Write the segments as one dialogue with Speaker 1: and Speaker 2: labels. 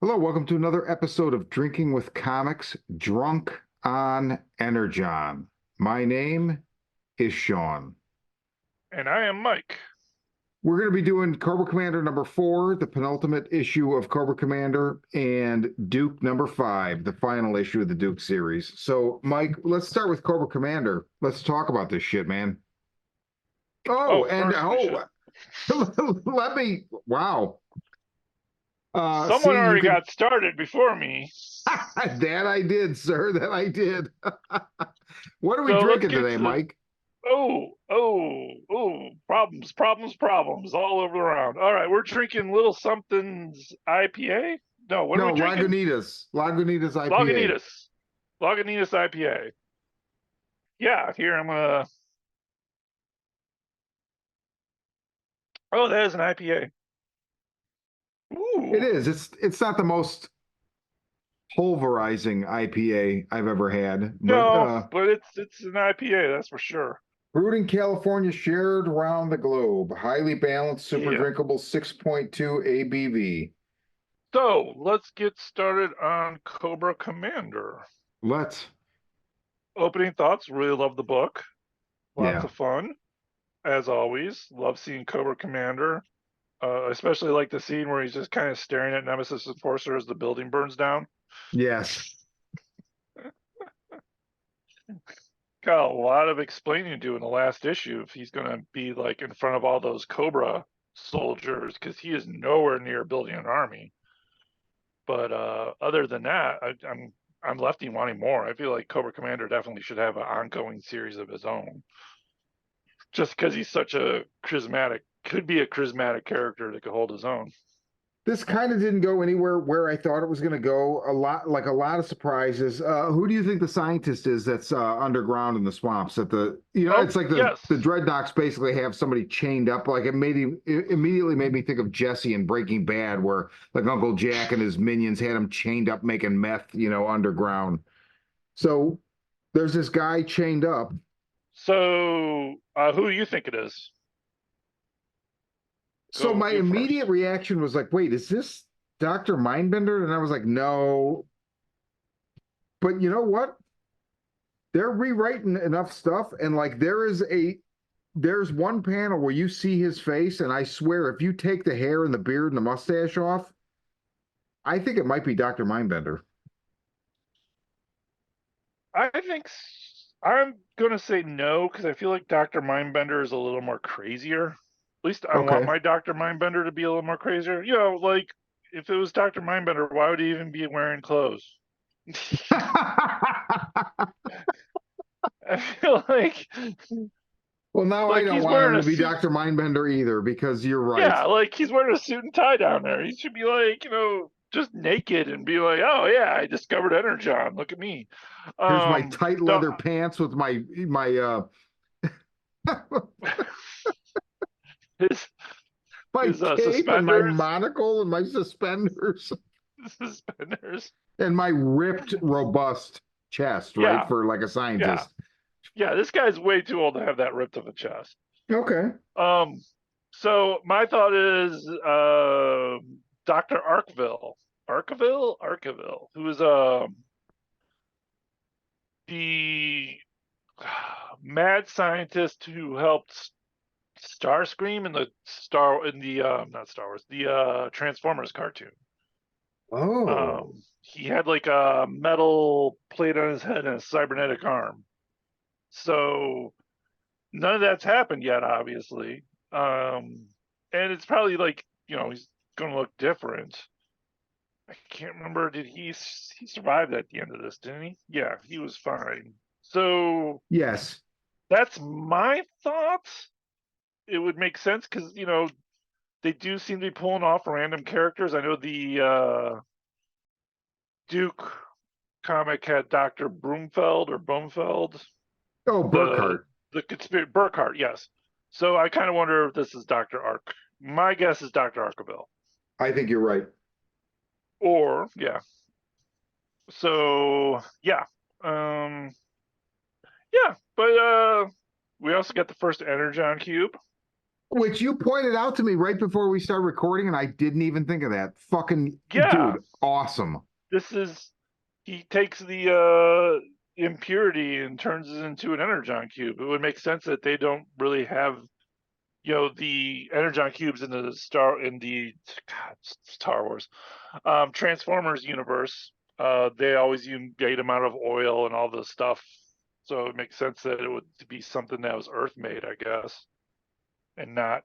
Speaker 1: Hello, welcome to another episode of Drinking with Comics, Drunk on Energon. My name is Sean.
Speaker 2: And I am Mike.
Speaker 1: We're going to be doing Cobra Commander number 4, the penultimate issue of Cobra Commander, and Duke number 5, the final issue of the Duke series. So, Mike, let's start with Cobra Commander. Let's talk about this shit, man.
Speaker 2: Oh,
Speaker 1: Oh, and
Speaker 2: first we should.
Speaker 1: let me, wow.
Speaker 2: Someone
Speaker 1: See, you
Speaker 2: already
Speaker 1: can,
Speaker 2: got started before me.
Speaker 1: that I did, sir, that I did. What are we
Speaker 2: So let's
Speaker 1: drinking
Speaker 2: get
Speaker 1: today,
Speaker 2: to the.
Speaker 1: Mike?
Speaker 2: Problems all over around. All right, we're drinking Little Something's IPA. No, what are we
Speaker 1: No,
Speaker 2: drinking?
Speaker 1: Lagunitas IPA.
Speaker 2: Lagunitas. Lagunitas IPA. Yeah, here I'm gonna. Oh, that is an IPA.
Speaker 1: It
Speaker 2: Ooh.
Speaker 1: is. It's not the most pulverizing IPA I've ever had, but
Speaker 2: No, but it's an IPA, that's for sure.
Speaker 1: brewed in California, shared around the globe. Highly balanced, super
Speaker 2: Yeah.
Speaker 1: drinkable, 6.2 ABV.
Speaker 2: So let's get started on Cobra Commander.
Speaker 1: Let's.
Speaker 2: Opening thoughts, really love the book. Lots
Speaker 1: Yeah.
Speaker 2: of fun, as always. Love seeing Cobra Commander. Especially like the scene where he's just kind of staring at Nemesis Enforcer as the building burns down.
Speaker 1: Yes.
Speaker 2: Got a lot of explaining to do in the last issue if he's going to be like in front of all those Cobra soldiers, because he is nowhere near building an army. But other than that, I'm lefty wanting more. I feel like Cobra Commander definitely should have an ongoing series of his own, just because he's such a could be a charismatic character that could hold his own.
Speaker 1: This kind of didn't go anywhere where I thought it was going to go. A lot of surprises. Who do you think the scientist is that's underground in the swamps?
Speaker 2: Oh
Speaker 1: It's like
Speaker 2: yes,
Speaker 1: the dreadnoks basically have somebody chained up. Like it immediately made me think of Jesse in Breaking Bad, where like Uncle Jack and his minions had him chained up making meth, underground. So there's this guy chained up.
Speaker 2: so who do you think it is?
Speaker 1: So
Speaker 2: Go
Speaker 1: my
Speaker 2: you
Speaker 1: immediate
Speaker 2: first.
Speaker 1: reaction was like, wait, is this Dr. Mindbender? And I was like, no. But you know what? They're rewriting enough stuff, and like there's one panel where you see his face, and I swear if you take the hair and the beard and the mustache off, I think it might be Dr. Mindbender.
Speaker 2: I'm gonna say no because I feel like Doctor Mindbender is a little more crazier. At least I want
Speaker 1: Okay.
Speaker 2: my Doctor Mindbender to be a little more crazier. Like if it was Doctor Mindbender, why would he even be wearing clothes? I feel
Speaker 1: Well, now I
Speaker 2: like
Speaker 1: don't
Speaker 2: he's
Speaker 1: want him
Speaker 2: wearing
Speaker 1: to
Speaker 2: a
Speaker 1: be
Speaker 2: suit.
Speaker 1: Dr. Mindbender either, because you're right.
Speaker 2: Yeah, like he's wearing a suit and tie down there. He should be like, just naked and be like, "Oh yeah, I discovered Energon. Look at me."
Speaker 1: Here's my
Speaker 2: Um,
Speaker 1: tight
Speaker 2: no,
Speaker 1: leather pants with
Speaker 2: his
Speaker 1: my
Speaker 2: his
Speaker 1: cape and my
Speaker 2: suspenders,
Speaker 1: monocle and my suspenders
Speaker 2: suspenders.
Speaker 1: and my ripped, robust chest, right?
Speaker 2: Yeah,
Speaker 1: For like a
Speaker 2: yeah,
Speaker 1: scientist.
Speaker 2: yeah. This guy's way too old to have that ripped of a chest.
Speaker 1: Okay.
Speaker 2: Um, so my thought is Dr. Arkeville, who is the mad scientist who helped Starscream in the not Star Wars, the Transformers cartoon.
Speaker 1: Oh.
Speaker 2: He had like a metal plate on his head and a cybernetic arm. So none of that's happened yet, obviously. And it's probably like he's going to look different. I can't remember. Did he survived at the end of this? Didn't he? Yeah, he was fine. So
Speaker 1: Yes.
Speaker 2: that's my thoughts. It would make sense because they do seem to be pulling off random characters. I know the Duke comic had Dr. Broomfeld or Boomfeld,
Speaker 1: Oh,
Speaker 2: the
Speaker 1: Burkhart.
Speaker 2: Burkhart, yes. So I kind of wonder if this is Dr. Ark. My guess is Dr. Arkaville.
Speaker 1: I think you're right.
Speaker 2: Or yeah. So yeah. Yeah, but we also got the first Energon cube.
Speaker 1: Which you pointed out to me right before we started recording, and I didn't even think of that. Fucking
Speaker 2: Yeah,
Speaker 1: dude, awesome.
Speaker 2: this is he takes the impurity and turns it into an energon cube. It would make sense that they don't really have, the energon cubes in the Star Wars, Transformers universe. They always get them out of oil and all this stuff, so it makes sense that it would be something that was Earth made, I guess, and not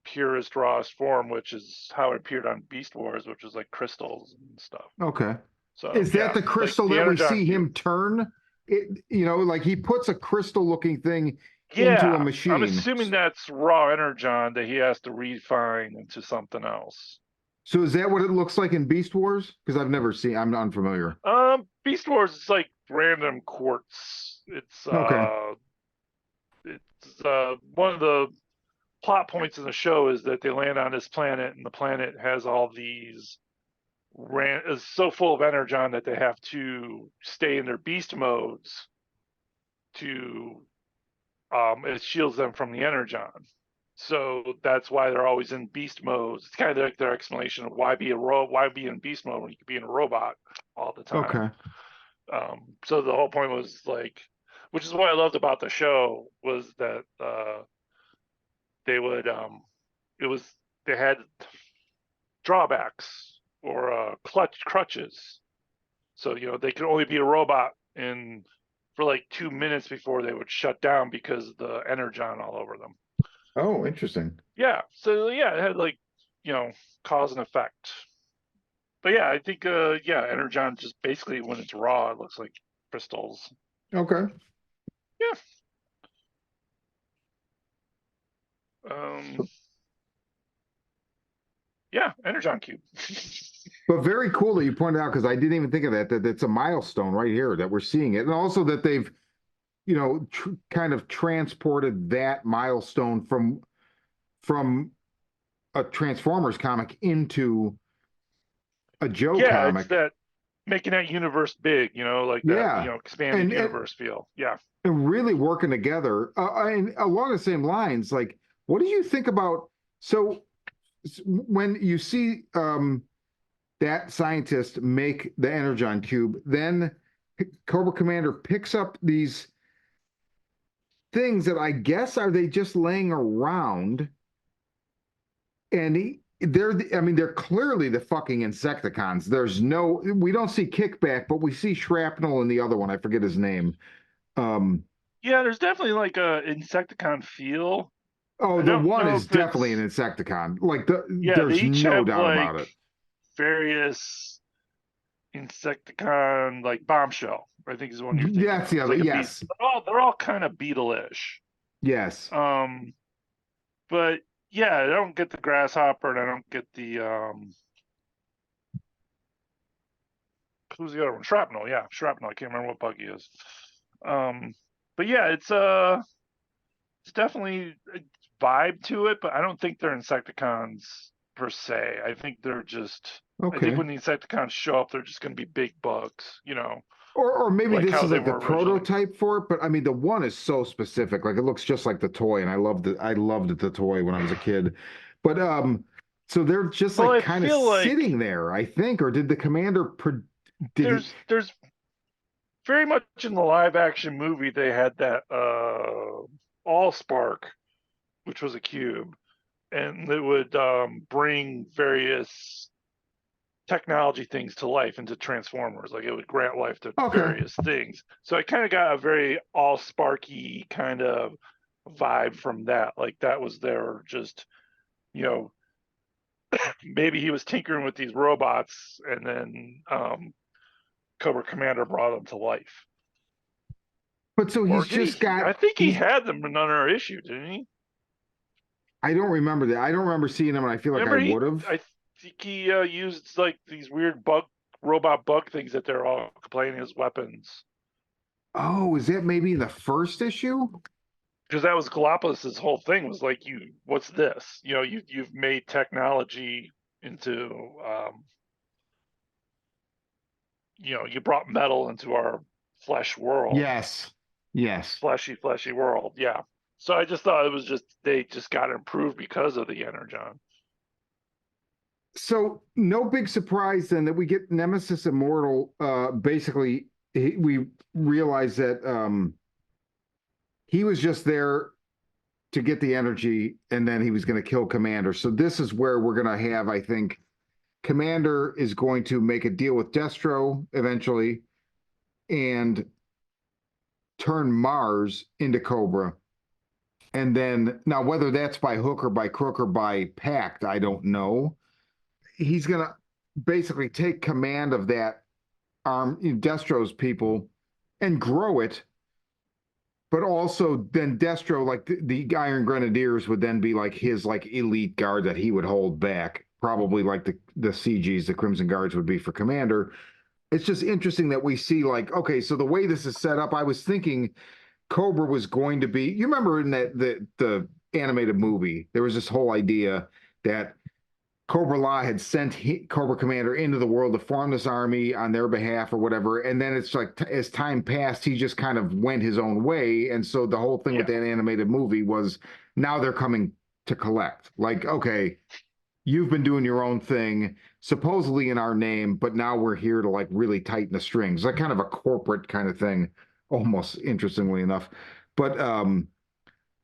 Speaker 2: purest rawest form, which is how it appeared on Beast Wars, which was like crystals and stuff.
Speaker 1: Okay.
Speaker 2: So
Speaker 1: Is that
Speaker 2: yeah,
Speaker 1: the
Speaker 2: like
Speaker 1: crystal
Speaker 2: the
Speaker 1: that we
Speaker 2: energon
Speaker 1: see
Speaker 2: cube.
Speaker 1: him turn? It, like he puts a crystal looking thing into a
Speaker 2: Yeah, I'm
Speaker 1: machine.
Speaker 2: assuming that's raw energon that he has to refine into something else.
Speaker 1: So is that what it looks like in Beast Wars? Because I've never seen, I'm unfamiliar.
Speaker 2: Beast Wars is like random quartz.
Speaker 1: Okay.
Speaker 2: It's one of the plot points in the show is that they land on this planet, and the planet has all these is so full of energon that they have to stay in their beast modes to it shields them from the energon. So that's why they're always in beast modes. It's kind of like their explanation of why why be in beast mode when you could be in a robot all the time.
Speaker 1: Okay.
Speaker 2: So the whole point was like, which is what I loved about the show was that they would it was they had drawbacks or crutches. So they could only be a robot in for like 2 minutes before they would shut down because of the energon all over them.
Speaker 1: Oh, interesting.
Speaker 2: Yeah. So yeah, it had like cause and effect. But yeah, I think energon just basically when it's raw, it looks like crystals.
Speaker 1: Okay.
Speaker 2: Yeah. Um. Yeah, energon cube.
Speaker 1: But very cool that you pointed out because I didn't even think of that, that it's a milestone right here that we're seeing it. And also that they've, kind of transported that milestone from a Transformers comic into a Joe
Speaker 2: Yeah, it's
Speaker 1: comic.
Speaker 2: that making that universe big, like that,
Speaker 1: Yeah.
Speaker 2: expanded
Speaker 1: And
Speaker 2: universe feel. Yeah.
Speaker 1: and really working together. And along the same lines, like, what do you think about? So when you see that scientist make the Energon cube, then Cobra Commander picks up these things that I guess are they just laying around, and I mean, they're clearly the fucking Insecticons. We don't see Kickback, but we see Shrapnel and the other one. I forget his name. Um,
Speaker 2: Yeah, there's definitely like a Insecticon feel.
Speaker 1: Oh,
Speaker 2: I
Speaker 1: the
Speaker 2: don't
Speaker 1: one
Speaker 2: know
Speaker 1: is
Speaker 2: if
Speaker 1: definitely an
Speaker 2: it's
Speaker 1: Insecticon.
Speaker 2: yeah, they
Speaker 1: There's
Speaker 2: each
Speaker 1: no
Speaker 2: have
Speaker 1: doubt about
Speaker 2: like
Speaker 1: it.
Speaker 2: various Insecticon like Bombshell, I think is the one you're thinking
Speaker 1: That's
Speaker 2: of.
Speaker 1: the
Speaker 2: It's
Speaker 1: other.
Speaker 2: like a beat.
Speaker 1: Yes,
Speaker 2: They're all kind of Beetle-ish.
Speaker 1: yes.
Speaker 2: Um, but yeah, I don't get the grasshopper and I don't get the who's the other one? Shrapnel, yeah, Shrapnel. I can't remember what bug he is. Um, but yeah, it's definitely a vibe to it, but I don't think they're Insecticons per se. I think they're just. I think
Speaker 1: Okay.
Speaker 2: when the Insecticons show up, they're just going to be big bugs,
Speaker 1: Or maybe
Speaker 2: like
Speaker 1: this
Speaker 2: how
Speaker 1: is
Speaker 2: they
Speaker 1: like the
Speaker 2: were originally.
Speaker 1: prototype for it, but I mean the one is so specific. Like it looks just like the toy, and I loved the toy when I was a kid. But so they're just
Speaker 2: Well,
Speaker 1: like
Speaker 2: I
Speaker 1: kind of
Speaker 2: feel like
Speaker 1: sitting there, I think, or did the commander did he
Speaker 2: there's very much in the live action movie they had that Allspark, which was a cube, and it would bring various technology things to life into Transformers. Like it would grant life to
Speaker 1: Okay.
Speaker 2: various things. So I kind of got a very all sparky kind of vibe from that. Like that was their just, you know, maybe he was tinkering with these robots and then Cobra Commander brought them to life.
Speaker 1: But so
Speaker 2: Or
Speaker 1: he's
Speaker 2: did
Speaker 1: just
Speaker 2: he?
Speaker 1: got
Speaker 2: I think he
Speaker 1: he's
Speaker 2: had them in another issue, didn't he?
Speaker 1: I don't remember that. I don't remember seeing him, and I feel like I
Speaker 2: Remember
Speaker 1: would have.
Speaker 2: I think he used like these weird robot bug things that they're all complaining as weapons.
Speaker 1: Oh, is that maybe the first issue?
Speaker 2: Because that was Galapagos's whole thing was like what's this? You've made technology into you brought metal into our flesh world,
Speaker 1: Yes. Yes.
Speaker 2: fleshy world. Yeah. So I just thought it was just they just got improved because of the Energon.
Speaker 1: So no big surprise then that we get Nemesis Immortal. Basically, we realize that he was just there to get the energy, and then he was going to kill Commander. So this is where we're going to have, I think, Commander is going to make a deal with Destro eventually, and turn Mars into Cobra. And then now, whether that's by hook or by crook or by pact, I don't know. He's going to basically take command of that Destro's people, and grow it. But also, then Destro, like the Iron Grenadiers, would then be like his like elite guard that he would hold back. Probably like the CGs, the Crimson Guards would be for Commander. It's just interesting that we see like, okay, so the way this is set up, I was thinking Cobra was going to be. You remember in that the animated movie, there was this whole idea that Cobra La had sent Cobra Commander into the world to form this army on their behalf or whatever. And then it's like, as time passed, he just kind of went his own way. And so the whole thing with
Speaker 2: Yeah,
Speaker 1: that animated movie was now they're coming to collect. Like, okay, you've been doing your own thing, supposedly in our name, but now we're here to like really tighten the strings, like kind of a corporate kind of thing, almost interestingly enough. But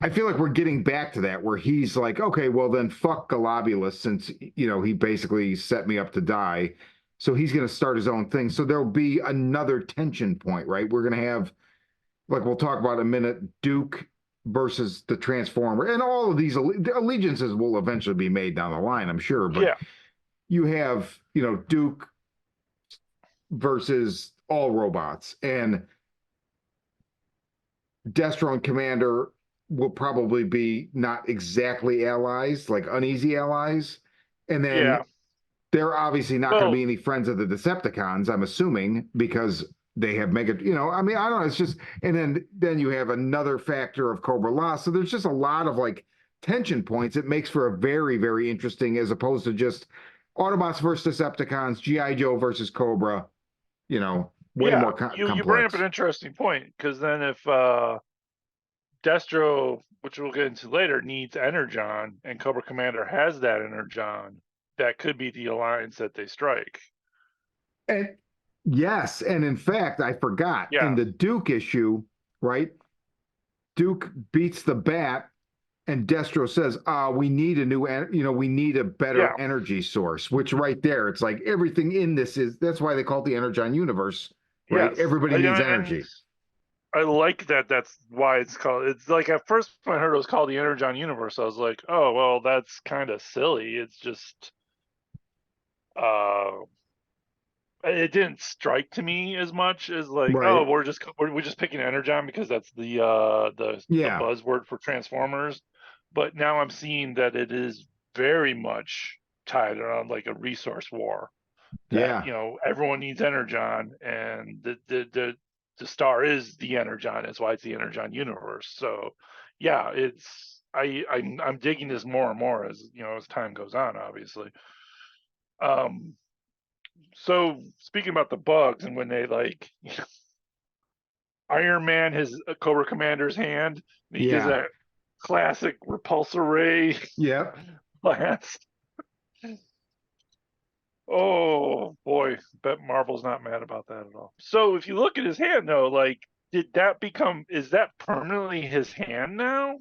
Speaker 1: I feel like we're getting back to that where he's like, okay, well then fuck Galabulus since he basically set me up to die. So he's going to start his own thing. So there'll be another tension point, right? We're going to have, like we'll talk about in a minute, Duke versus the Transformer, and all of these allegiances will eventually be made down the line, I'm sure. But
Speaker 2: yeah,
Speaker 1: you have, Duke versus all robots, and Destro and Commander will probably be not exactly allies, like uneasy allies. And then
Speaker 2: yeah.
Speaker 1: they're obviously not going to
Speaker 2: Well,
Speaker 1: be any friends of the Decepticons, I'm assuming, because they have mega, I mean, I don't know. It's just, and then you have another factor of Cobra La. So there's just a lot of like tension points. It makes for a very, very interesting, as opposed to just Autobots versus Decepticons, G.I. Joe versus Cobra, way
Speaker 2: yeah,
Speaker 1: more
Speaker 2: you bring up an
Speaker 1: complex.
Speaker 2: interesting point because then if Destro, which we'll get into later, needs Energon and Cobra Commander has that Energon, that could be the alliance that they strike.
Speaker 1: And yes, and in fact, I forgot in
Speaker 2: Yeah,
Speaker 1: the Duke issue, right? Duke beats the bat, and Destro says, we need a new, we need a better
Speaker 2: yeah,
Speaker 1: energy source." Which right there, it's like everything in this is. That's why they call it the Energon universe, right?
Speaker 2: yes.
Speaker 1: Everybody needs
Speaker 2: And
Speaker 1: energy.
Speaker 2: I like that. That's why it's called. It's like at first when I heard it was called the Energon Universe, I was like, oh well, that's kind of silly. It's just uh it didn't strike to me as much as like, oh,
Speaker 1: Right?
Speaker 2: we're just picking Energon because that's the
Speaker 1: Yeah,
Speaker 2: buzzword for Transformers. But now I'm seeing that it is very much tied around like a resource war. That
Speaker 1: yeah.
Speaker 2: everyone needs Energon, and the star is the Energon. That's why it's the Energon universe. So yeah, I'm digging this more and more as time goes on, obviously. Um, so speaking about the bugs and when they like Iron Man his Cobra Commander's hand, and he gives
Speaker 1: Yeah.
Speaker 2: that classic repulsor ray
Speaker 1: Yep.
Speaker 2: blast. Oh boy, bet Marvel's not mad about that at all. So if you look at his hand though, like is that permanently his hand now?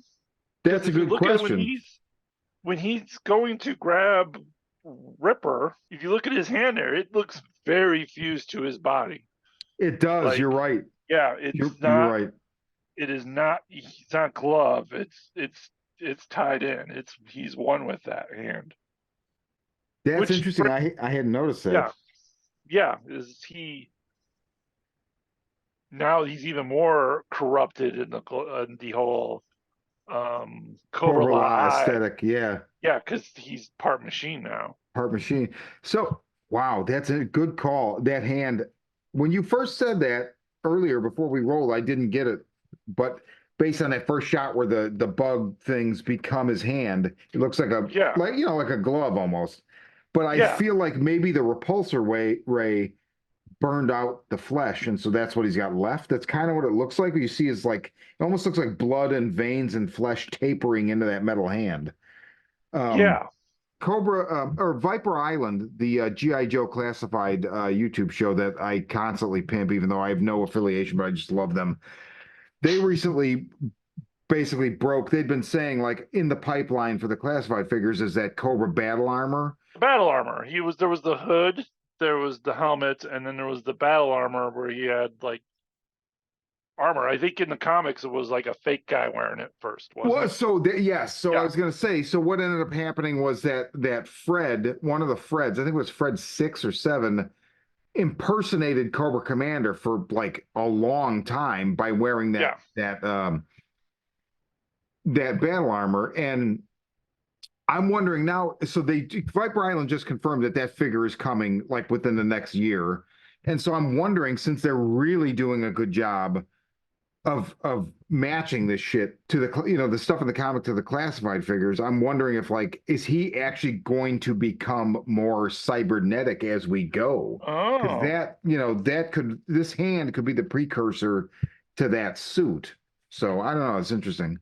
Speaker 2: Because
Speaker 1: That's a
Speaker 2: if you
Speaker 1: good
Speaker 2: look at
Speaker 1: question.
Speaker 2: when he's going to grab Ripper, if you look at his hand there, it looks very fused to his body.
Speaker 1: It does.
Speaker 2: Like,
Speaker 1: You're right.
Speaker 2: yeah,
Speaker 1: You're right.
Speaker 2: it's not glove. It's tied in. He's one with that hand.
Speaker 1: That's
Speaker 2: Which
Speaker 1: interesting. I hadn't noticed that.
Speaker 2: yeah, yeah, is he now he's even more corrupted in the whole Cobra
Speaker 1: Cobra
Speaker 2: La
Speaker 1: La
Speaker 2: Eye.
Speaker 1: aesthetic. Yeah.
Speaker 2: Yeah, because he's part machine now.
Speaker 1: Part machine. So, wow, that's a good call. That hand, when you first said that earlier before we rolled, I didn't get it. But based on that first shot where the bug things become his hand, it looks like
Speaker 2: Yeah,
Speaker 1: like a glove almost. But I
Speaker 2: yeah,
Speaker 1: feel like maybe the repulsor ray burned out the flesh, and so that's what he's got left. That's kind of what it looks like. What you see is like it almost looks like blood and veins and flesh tapering into that metal hand. Um,
Speaker 2: Yeah.
Speaker 1: Cobra or Viper Island, the GI Joe classified YouTube show that I constantly pimp, even though I have no affiliation, but I just love them. They recently basically broke. They'd been saying like in the pipeline for the classified figures is that Cobra battle armor.
Speaker 2: The battle armor. There was the hood, there was the helmet, and then there was the battle armor where he had like armor. I think in the comics it was like a fake guy wearing it first, wasn't
Speaker 1: Well,
Speaker 2: it?
Speaker 1: so yes. So I
Speaker 2: Yeah.
Speaker 1: was going to say. So what ended up happening was that Fred, one of the Freds, I think it was Fred 6 or 7, impersonated Cobra Commander for like a long time by wearing
Speaker 2: Yeah.
Speaker 1: that battle armor. And I'm wondering now. So they Viper Island just confirmed that figure is coming like within the next year. And so I'm wondering, since they're really doing a good job of matching this shit to the stuff in the comic to the classified figures, I'm wondering if like is he actually going to become more cybernetic as we go? Because
Speaker 2: Oh.
Speaker 1: this hand could be the precursor to that suit. So I don't know. It's interesting.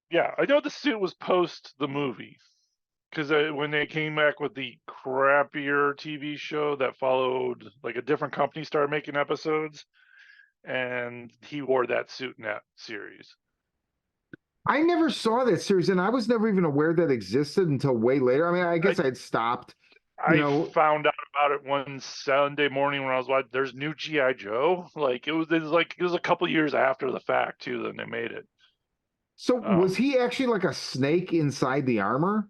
Speaker 2: Yeah, I know the suit was post the movie because when they came back with the crappier TV show that followed, like a different company started making episodes, and he wore that suit in that series.
Speaker 1: I never saw that series, and I was never even aware that existed until way later. I mean, I
Speaker 2: I
Speaker 1: guess I'd stopped, you
Speaker 2: I
Speaker 1: know.
Speaker 2: found out about it one Sunday morning when I was watching. There's new GI Joe. Like it was a couple years after the fact too. Then they made it.
Speaker 1: So was
Speaker 2: Um,
Speaker 1: he actually like a snake inside the armor?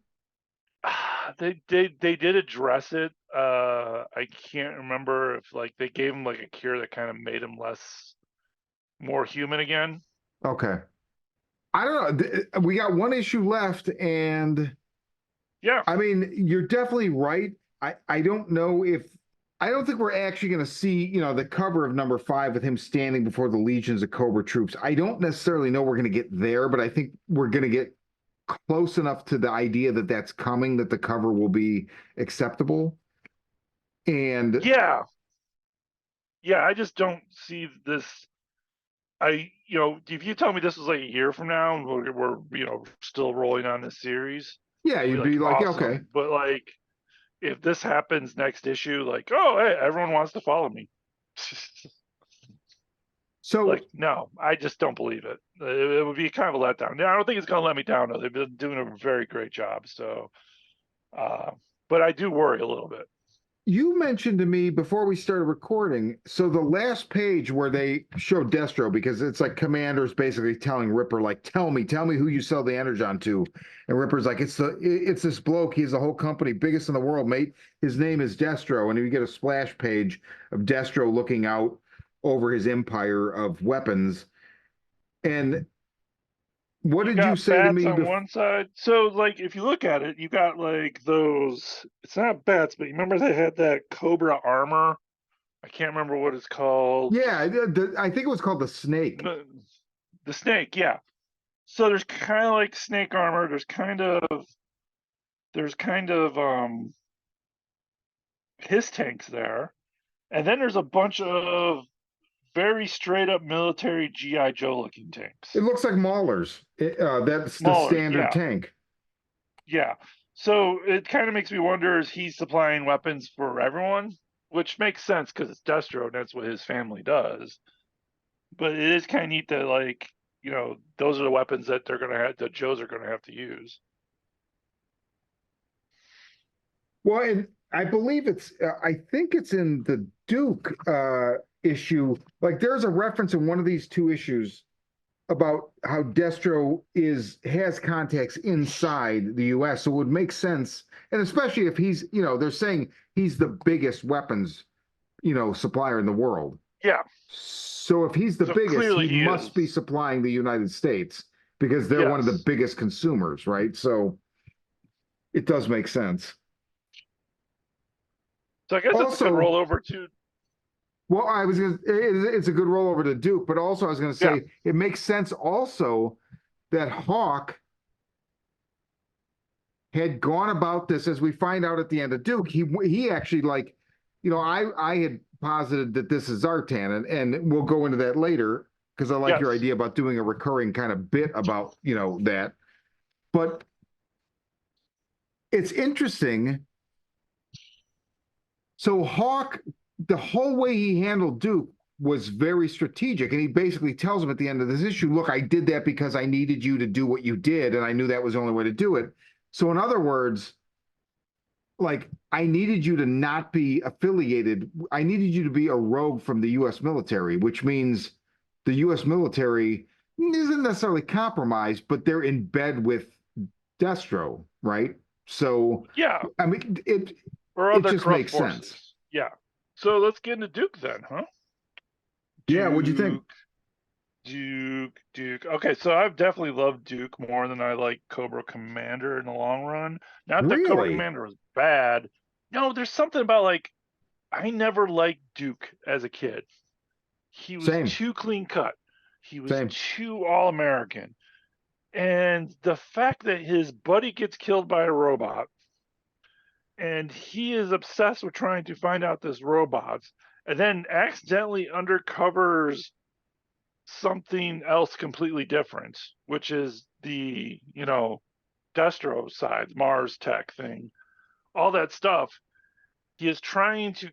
Speaker 2: they did address it. I can't remember if like they gave him like a cure that kind of made him more human again.
Speaker 1: Okay. I don't know. We got one issue left, and
Speaker 2: Yeah,
Speaker 1: I mean, you're definitely right. I don't know if I don't think we're actually going to see, the cover of number 5 with him standing before the legions of Cobra troops. I don't necessarily know we're going to get there, but I think we're going to get close enough to the idea that that's coming that the cover will be acceptable. And
Speaker 2: yeah, yeah. I just don't see this. If you tell me this was like a year from now and we're still rolling on this series,
Speaker 1: yeah,
Speaker 2: I'll be
Speaker 1: you'd be
Speaker 2: like,
Speaker 1: like, okay.
Speaker 2: awesome. But like, if this happens next issue, like, oh, hey, everyone wants to follow me.
Speaker 1: So
Speaker 2: Like, no, I just don't believe it. It would be kind of a letdown. I don't think it's going to let me down though. They've been doing a very great job. So, uh, but I do worry a little bit.
Speaker 1: you mentioned to me before we started recording, so the last page where they show Destro, because it's like Commander's basically telling Ripper, like, tell me who you sell the Energon to. And Ripper's like, it's this bloke, he's the whole company, biggest in the world, mate. His name is Destro. And you get a splash page of Destro looking out over his empire of weapons. And what
Speaker 2: You
Speaker 1: did you
Speaker 2: got
Speaker 1: say to
Speaker 2: bats
Speaker 1: me
Speaker 2: on
Speaker 1: before?
Speaker 2: one side. So, like, if you look at it, you got like those. It's not bats, but you remember they had that Cobra armor. I can't remember what it's called.
Speaker 1: Yeah, I think it was called the Snake.
Speaker 2: The, the snake, yeah. So there's kind of like snake armor. There's kind of his tanks there, and then there's a bunch of very straight up military GI Joe looking
Speaker 1: It
Speaker 2: tanks.
Speaker 1: looks like Mahler's. That's the
Speaker 2: Maulers,
Speaker 1: standard
Speaker 2: yeah,
Speaker 1: tank.
Speaker 2: yeah. So it kind of makes me wonder: is he supplying weapons for everyone? Which makes sense because it's Destro, and that's what his family does. But it is kind of neat that like those are the weapons that they're gonna have that Joes are gonna have to use.
Speaker 1: Well, and I believe I think it's in the Duke issue. Like there's a reference in one of these 2 issues about how Destro has contacts inside the US. So it would make sense. And especially if they're saying he's the biggest weapons, supplier in the world.
Speaker 2: Yeah,
Speaker 1: So if he's the
Speaker 2: so
Speaker 1: biggest,
Speaker 2: clearly
Speaker 1: he
Speaker 2: he
Speaker 1: must be
Speaker 2: is.
Speaker 1: supplying the United States because they're one of the
Speaker 2: Yes.
Speaker 1: biggest consumers, right? So it does make sense.
Speaker 2: So I guess it's a good
Speaker 1: Also,
Speaker 2: rollover to
Speaker 1: well, it's a good rollover to Duke, but also I was gonna
Speaker 2: yeah,
Speaker 1: say it makes sense also that Hawk had gone about this as we find out at the end of Duke. He actually like, I had posited that this is Zartan, and we'll go into that later because I like your
Speaker 2: Yes.
Speaker 1: idea about doing a recurring kind of bit about, that. But it's interesting. So Hawk, the whole way he handled Duke was very strategic. And he basically tells him at the end of this issue, look, I did that because I needed you to do what you did, and I knew that was the only way to do it. So in other words, like I needed you to not be affiliated. I needed you to be a rogue from the US military, which means the US military isn't necessarily compromised, but they're in bed with Destro, right? So
Speaker 2: Yeah.
Speaker 1: I mean
Speaker 2: Or
Speaker 1: it
Speaker 2: other
Speaker 1: just
Speaker 2: corrupt
Speaker 1: makes sense.
Speaker 2: forces. Yeah. So let's get into Duke then, huh?
Speaker 1: Yeah, what'd you think?
Speaker 2: Duke. Okay, so I've definitely loved Duke more than I like Cobra Commander in the long run. Not that Cobra
Speaker 1: Really?
Speaker 2: Commander was bad. No, there's something about like I never liked Duke as a kid. He was
Speaker 1: Same,
Speaker 2: too clean cut. He was
Speaker 1: same.
Speaker 2: too all American. And the fact that his buddy gets killed by a robot and he is obsessed with trying to find out this robot and then accidentally undercovers something else completely different, which is the, Destro side, Mars tech thing, all that stuff. He is trying to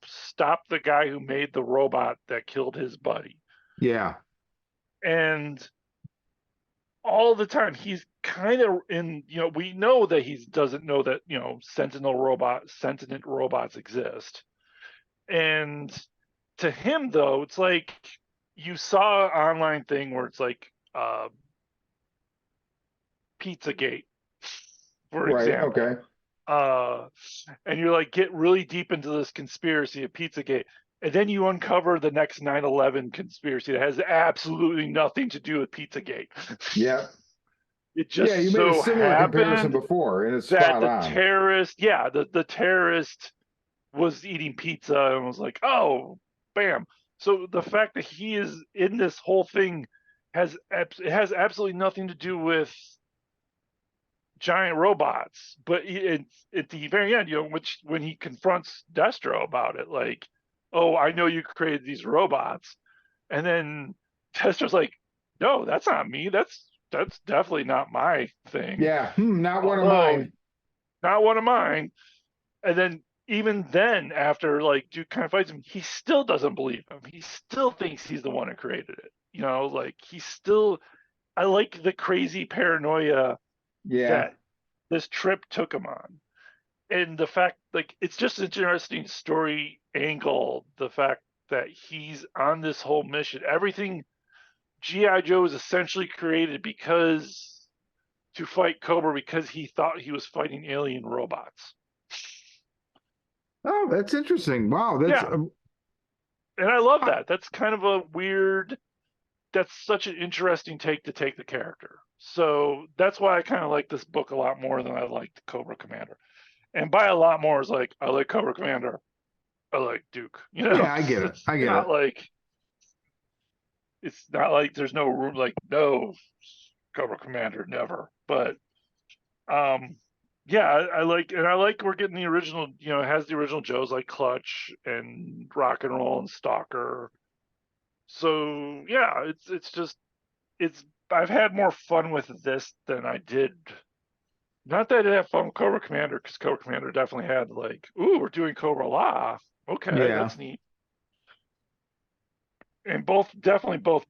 Speaker 2: stop the guy who made the robot that killed his buddy.
Speaker 1: Yeah.
Speaker 2: And all the time he's kind of in, we know that he doesn't know that, sentient robots exist. And to him, though, it's like you saw an online thing where it's like Pizzagate, for
Speaker 1: Right.
Speaker 2: example.
Speaker 1: Okay.
Speaker 2: And you're like, get really deep into this conspiracy of Pizzagate. And then you uncover the next 9/11 conspiracy that has absolutely nothing to do with Pizzagate.
Speaker 1: Yeah.
Speaker 2: It
Speaker 1: Yeah, you
Speaker 2: just
Speaker 1: made a
Speaker 2: so
Speaker 1: similar comparison
Speaker 2: happened
Speaker 1: before, and it's
Speaker 2: that
Speaker 1: spot
Speaker 2: the
Speaker 1: on.
Speaker 2: terrorist, the terrorist was eating pizza and was like, oh, bam. So the fact that he is in this whole thing it has absolutely nothing to do with giant robots, but it's at the very end, which when he confronts Destro about it, like, oh, I know you created these robots, and then Destro's like, no, that's not me. That's definitely not my thing.
Speaker 1: Yeah. Not one of
Speaker 2: Although
Speaker 1: mine.
Speaker 2: not one of mine. And then even then, after like Duke kind of fights him, he still doesn't believe him. He still thinks he's the one who created it. Like he's still. I like the crazy paranoia
Speaker 1: Yeah.
Speaker 2: that this trip took him on, and the fact like it's just an interesting story angle. The fact that he's on this whole mission, everything GI Joe is essentially created because to fight Cobra because he thought he was fighting alien robots.
Speaker 1: Oh, that's interesting. Wow, that's
Speaker 2: Yeah, and I love
Speaker 1: uh,
Speaker 2: that. That's kind of a weird. That's such an interesting take to take the character. So that's why I kind of like this book a lot more than I liked Cobra Commander. And by a lot more is like I like Cobra Commander, I like Duke.
Speaker 1: yeah, I get it.
Speaker 2: It's
Speaker 1: I get
Speaker 2: not
Speaker 1: it.
Speaker 2: like there's no room like no Cobra Commander never. But um yeah, I like we're getting the original, it has the original Joes like Clutch and Rock and Roll and Stalker. So yeah, it's just it's I've had more fun with this than I did. Not that I didn't have fun with Cobra Commander, because Cobra Commander definitely had like, ooh, we're doing Cobra Law. Okay,
Speaker 1: Yeah.
Speaker 2: that's neat. And both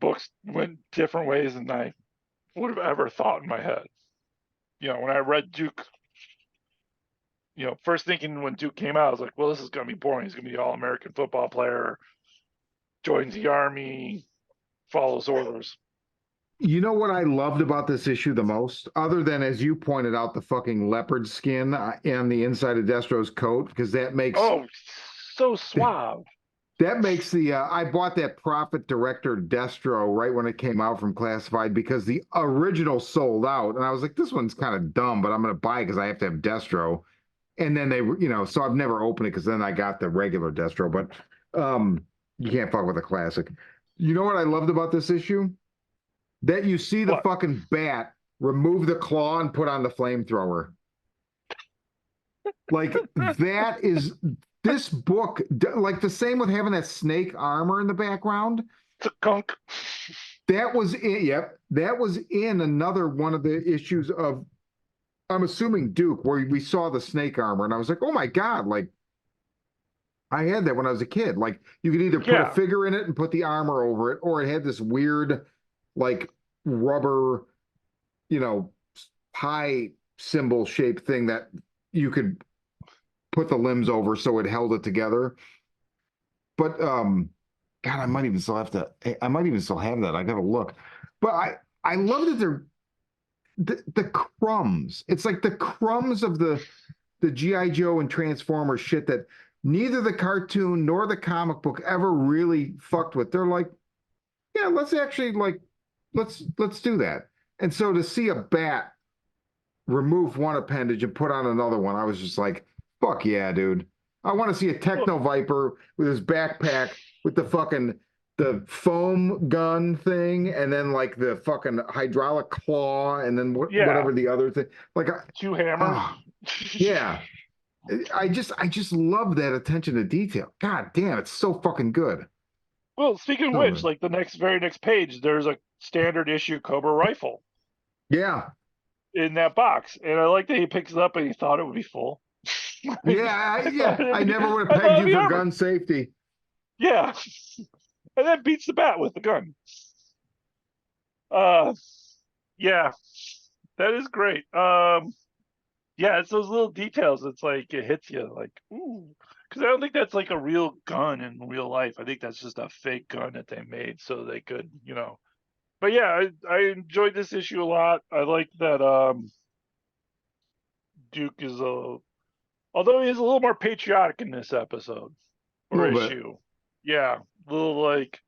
Speaker 2: books went different ways than I would have ever thought in my head. When I read Duke, first thinking when Duke came out, I was like, well, this is gonna be boring. He's gonna be an all American football player, joins the army, follows orders.
Speaker 1: You know what I loved about this issue the most, other than as you pointed out, the fucking leopard skin and the inside of Destro's coat, because
Speaker 2: Oh, so suave.
Speaker 1: that makes the I bought that Prophet Director Destro right when it came out from Classified because the original sold out, and I was like, this one's kind of dumb, but I'm gonna buy it because I have to have Destro. And then they, so I've never opened it because then I got the regular Destro, but you can't fuck with a classic. You know what I loved about this issue? That you see the
Speaker 2: What?
Speaker 1: fucking bat remove the claw and put on the flamethrower. Like this book, like the same with having that snake armor in the background.
Speaker 2: It's a gunk.
Speaker 1: That was in, yep, that was in another one of the issues of, I'm assuming Duke, where we saw the snake armor, and I was like, oh my God, like I had that when I was a kid. Like you could either put a
Speaker 2: Yeah,
Speaker 1: figure in it and put the armor over it, or it had this weird, like rubber, you know, pie symbol shaped thing that you could put the limbs over so it held it together. But God, I might even still have to. I might even still have that. I gotta look. But I love that they're the crumbs. It's like the crumbs of the GI Joe and Transformers shit that neither the cartoon nor the comic book ever really fucked with. They're like, yeah, let's actually like let's do that. And so to see a bat remove one appendage and put on another one, I was just like, fuck yeah, dude. I want to see a
Speaker 2: well,
Speaker 1: Techno Viper with his backpack with the foam gun thing and then like the fucking hydraulic claw and then
Speaker 2: yeah,
Speaker 1: whatever the other thing. Like,
Speaker 2: two hammers.
Speaker 1: oh yeah. I just love that attention to detail. God damn, it's so fucking good.
Speaker 2: Well, speaking of
Speaker 1: So
Speaker 2: which,
Speaker 1: good.
Speaker 2: like the very next page, there's a standard issue Cobra rifle
Speaker 1: Yeah.
Speaker 2: in that box, and I like that he picks it up and he thought it would be full.
Speaker 1: Yeah, I never would have
Speaker 2: I thought
Speaker 1: pegged
Speaker 2: it'd
Speaker 1: you
Speaker 2: be
Speaker 1: for
Speaker 2: armored.
Speaker 1: gun safety.
Speaker 2: Yeah, and then beats the bat with the gun. Uh, yeah, that is great. Yeah, it's those little details. It's like it hits you like, ooh, because I don't think that's like a real gun in real life. I think that's just a fake gun that they made so they could, But yeah, I enjoyed this issue a lot. I like that Duke is although he is a little more patriotic in this episode
Speaker 1: A
Speaker 2: or
Speaker 1: little bit.
Speaker 2: issue. Yeah, a little like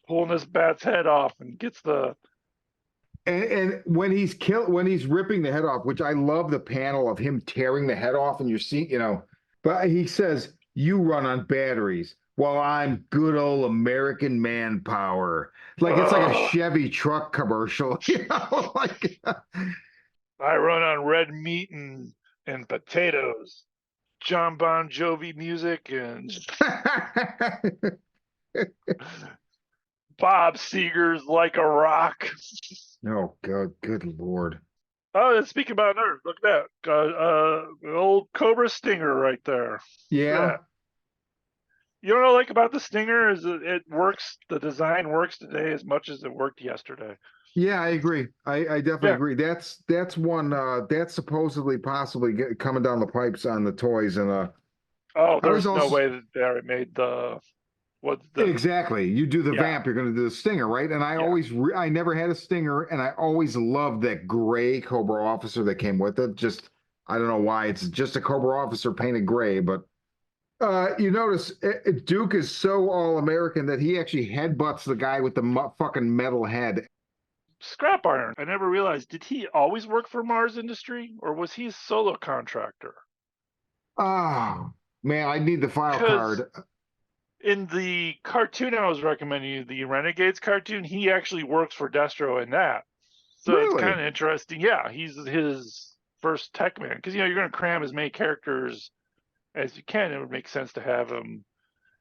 Speaker 2: pulling this bat's head off and gets the
Speaker 1: And when he's ripping the head off, which I love the panel of him tearing the head off, and you're seeing, but he says, "You run on batteries, while I'm good old American manpower." Like it's like a
Speaker 2: Ugh,
Speaker 1: Chevy truck commercial, like
Speaker 2: I run on red meat and potatoes. John Bon Jovi music and Bob Seger's like a rock.
Speaker 1: oh god, good lord.
Speaker 2: Oh, and speaking about nerds, look at that. The old Cobra Stinger right there.
Speaker 1: Yeah,
Speaker 2: That. You know what I like about the Stinger is it works. The design works today as much as it worked yesterday.
Speaker 1: yeah, I agree. I definitely
Speaker 2: Yeah.
Speaker 1: agree. That's one that's supposedly possibly coming down the pipes on the toys, and
Speaker 2: Oh,
Speaker 1: I was
Speaker 2: there's no
Speaker 1: also
Speaker 2: way that they already made the what the
Speaker 1: exactly. You do the
Speaker 2: yeah
Speaker 1: vamp, you're going to do the stinger, right? And
Speaker 2: yeah.
Speaker 1: I never had a stinger, and I always loved that gray Cobra officer that came with it. Just, I don't know why. It's just a Cobra officer painted gray, but you notice Duke is so all American that he actually headbutts the guy with the fucking metal head.
Speaker 2: Scrap iron. I never realized. Did he always work for Mars Industry, or was he a solo contractor?
Speaker 1: Oh man, I need the file
Speaker 2: Because
Speaker 1: card.
Speaker 2: in the cartoon I was recommending you, the Renegades cartoon, he actually works for Destro in that. So it's kind
Speaker 1: Really?
Speaker 2: of interesting. Yeah, he's his first tech man because you're going to cram as many characters as you can. It would make sense to have him.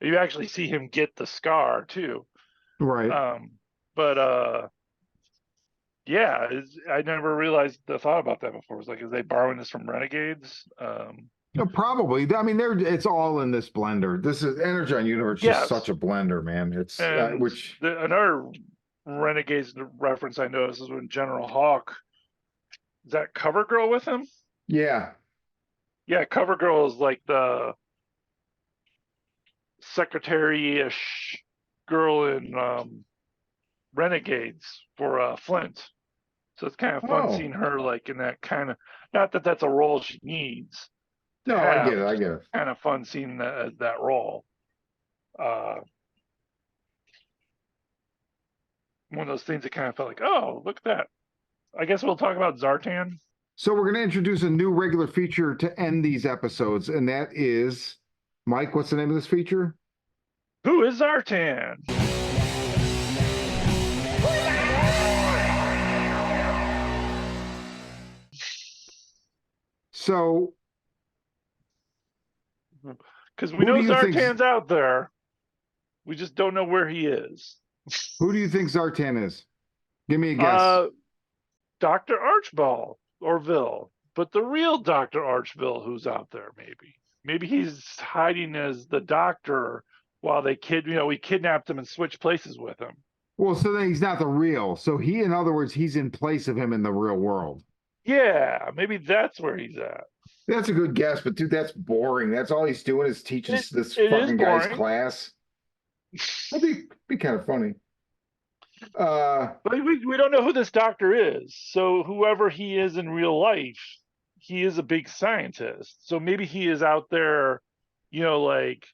Speaker 2: You actually see him get the scar too.
Speaker 1: Right.
Speaker 2: Um, but yeah, I never realized the thought about that before. It's like, is they borrowing this from Renegades?
Speaker 1: Probably. I mean, it's all in this blender. This is Energon Universe, just such
Speaker 2: Yes,
Speaker 1: a blender, man. It's
Speaker 2: and
Speaker 1: which,
Speaker 2: another Renegades reference I noticed is when General Hawk is that Cover Girl with him.
Speaker 1: yeah.
Speaker 2: Yeah, Cover Girl is like the secretary-ish girl in Renegades for Flint. So it's kind of fun
Speaker 1: Oh,
Speaker 2: seeing her like in that kind of. Not that that's a role she needs to
Speaker 1: no, I get
Speaker 2: have,
Speaker 1: it. I
Speaker 2: just
Speaker 1: get it.
Speaker 2: kind of fun seeing that role. Uh, One of those things that kind of felt like, oh, look at that. I guess we'll talk about Zartan.
Speaker 1: So we're going to introduce a new regular feature to end these episodes, and that is, Mike, what's the name of this feature?
Speaker 2: Who is Zartan?
Speaker 1: So
Speaker 2: Because we
Speaker 1: Who
Speaker 2: know
Speaker 1: do you think-
Speaker 2: Zartan's out there. We just don't know where he is.
Speaker 1: Who do you think Zartan is? Give me a guess.
Speaker 2: Dr. Archibald Orville, but the real Dr. Archibald who's out there, maybe. Maybe he's hiding as the doctor while we kidnapped him and switched places with him.
Speaker 1: Well, so then he's not the real. So he, in other words, he's in place of him in the real world.
Speaker 2: Yeah, maybe that's where he's at.
Speaker 1: That's a good guess, but dude, that's boring. That's all he's doing is teaching this
Speaker 2: it is
Speaker 1: fucking guy's
Speaker 2: boring.
Speaker 1: class. That'd be kind of funny.
Speaker 2: But we don't know who this doctor is. So whoever he is in real life, he is a big scientist. So maybe he is out there, like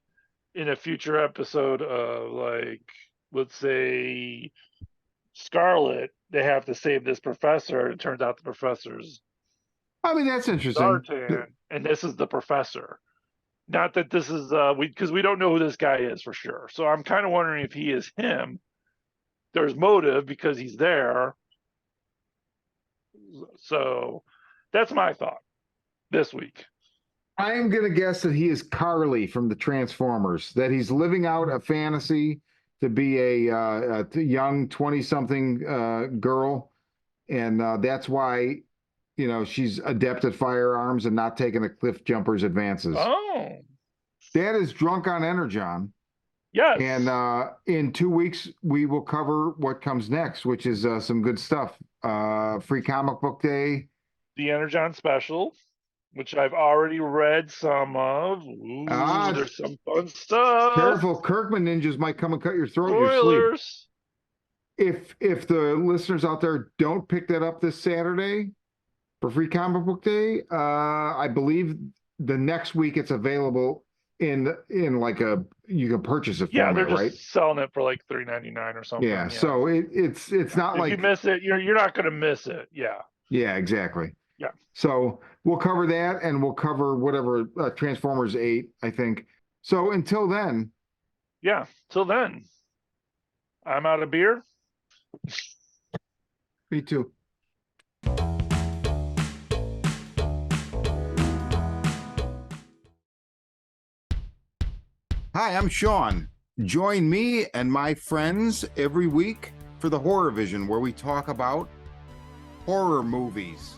Speaker 2: in a future episode of, like, let's say Scarlet, they have to save this professor. It turns out the professor's
Speaker 1: I mean, that's interesting.
Speaker 2: Zartan, and this is the professor. Not that this is because we don't know who this guy is for sure. So I'm kind of wondering if he is him. There's motive because he's there. So that's my thought this week.
Speaker 1: I am going to guess that he is Carly from the Transformers, that he's living out a fantasy to be a young 20-something girl. And that's why, she's adept at firearms and not taking a cliff jumper's advances.
Speaker 2: Oh.
Speaker 1: Dad is drunk on Energon.
Speaker 2: Yes.
Speaker 1: And in 2 weeks, we will cover what comes next, which is some good stuff. Free Comic Book Day.
Speaker 2: The Energon special, which I've already read some of. Ooh, there's some fun stuff.
Speaker 1: Careful, Kirkman ninjas might come and cut your throat in your
Speaker 2: Spoilers.
Speaker 1: sleep. If the listeners out there don't pick that up this Saturday for Free Comic Book Day, I believe the next week it's available in like you can purchase it
Speaker 2: Yeah,
Speaker 1: from
Speaker 2: they're
Speaker 1: it,
Speaker 2: just
Speaker 1: right?
Speaker 2: selling it for like $3.99 or something.
Speaker 1: Yeah, so it's not
Speaker 2: if
Speaker 1: like
Speaker 2: you miss it, you're not going to miss it. Yeah.
Speaker 1: Yeah, exactly.
Speaker 2: Yeah.
Speaker 1: So we'll cover that, and we'll cover whatever Transformers 8, I think. So until then.
Speaker 2: Yeah. Till then, I'm out of beer.
Speaker 1: Me too. Hi, I'm Sean. Join me and my friends every week for the Horror Vision, where we talk about horror movies.